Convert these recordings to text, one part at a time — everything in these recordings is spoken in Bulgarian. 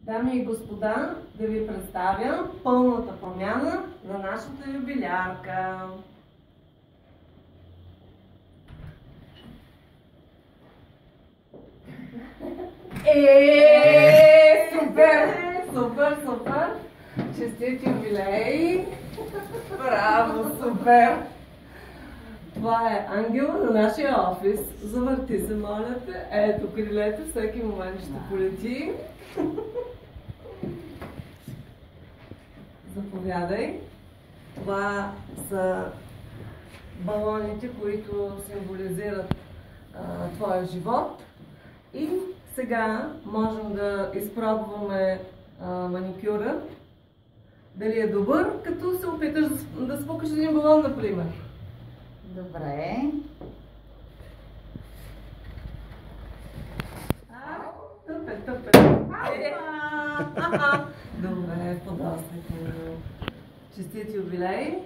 Дами и господа, да ви представя пълната промяна на нашата юбилярка. Супер! Супер, супер! Честит юбилей! Браво, супер! Това е ангела на нашия офис. Завърти се, моля те. Ето крилете, всеки момент ще полети. Заповядай. Това са балоните, които символизират твоя живот. И сега можем да изпробваме маникюра. Дали е добър, като се опиташ да спукаш един балон, например. Добре. Тъпе. Добре, подосвително. Честит юбилей,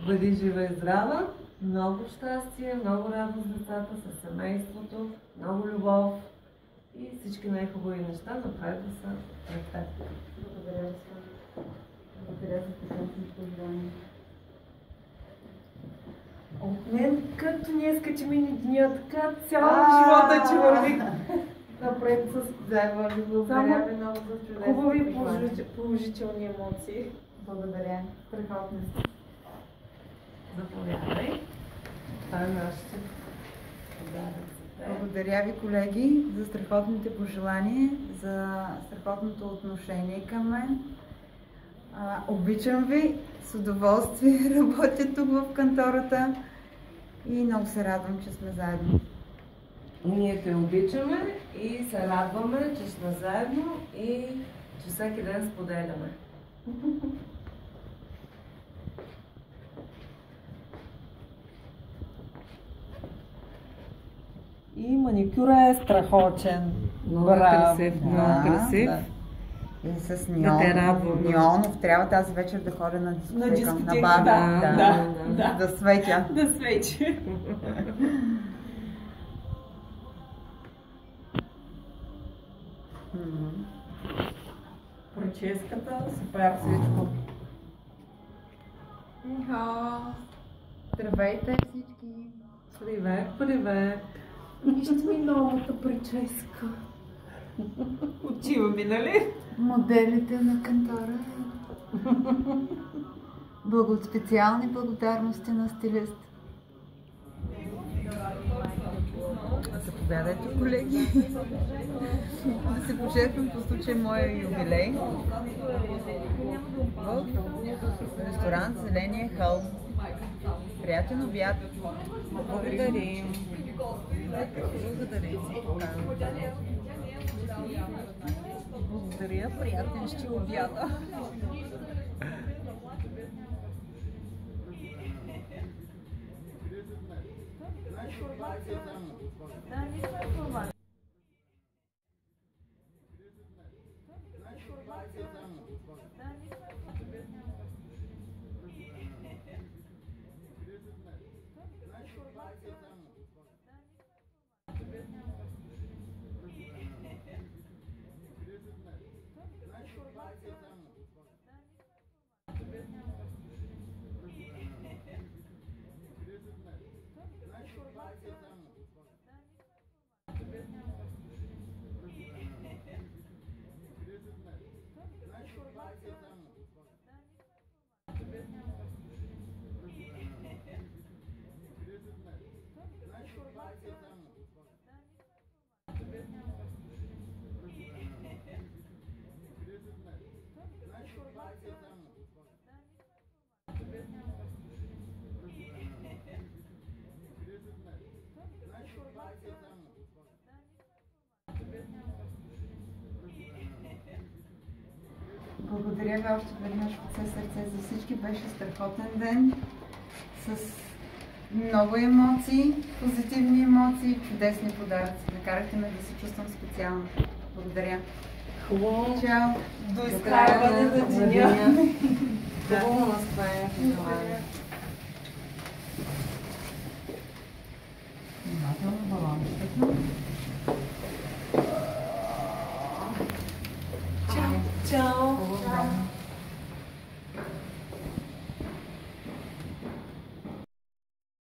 бъди жива и здрава, много щастие, много радост с децата, с семейството, много любов и всички най-хубави неща напред да са пред теб. Благодаря ви. Благодаря за прекрасното поздравление. От мен, като днеска, че ми деня, така цял живота, че върви напред с заева. Благодаря ви много за чудесно. Хубави положителни емоции. Благодаря. Страхотно сте. Заповядай. Това е нашите подарък. Благодаря ви, колеги, за страхотните пожелания, за страхотното отношение към мен. Обичам ви, с удоволствие работя тук в кантората и много се радвам, че сме заедно. Ние те обичаме и се радваме, че сме заедно и че всеки ден споделяме. И маникюра е страхотен. Много Браво. красив, Да, много красив. да. И с Да те радвам. неонов трябва тази вечер да ходя на дискотека, на дискотека, бар. да. Да светя. Да свечи. Прическата, супер всичко. Здравейте всички! Привет! Вижте ми новата прическа. Отива ми, нали? Моделите на кантора. Специални благодарности на стилист. Заповядайте, колеги. Да се почествам по случай моя юбилей в ресторант Зеления хълм. Приятен обяд! Благодарим. Благодаря, приятен ще обяда. Благодаря ви още веднъж от все сърце за всички. Беше страхотен ден с много емоции, позитивни емоции, чудесни подаръци. Накарахте ме да се чувствам специално. Благодаря. Хубаво. Чао! До изкарване на деня. Хубаво настроение. Внимателно балончето.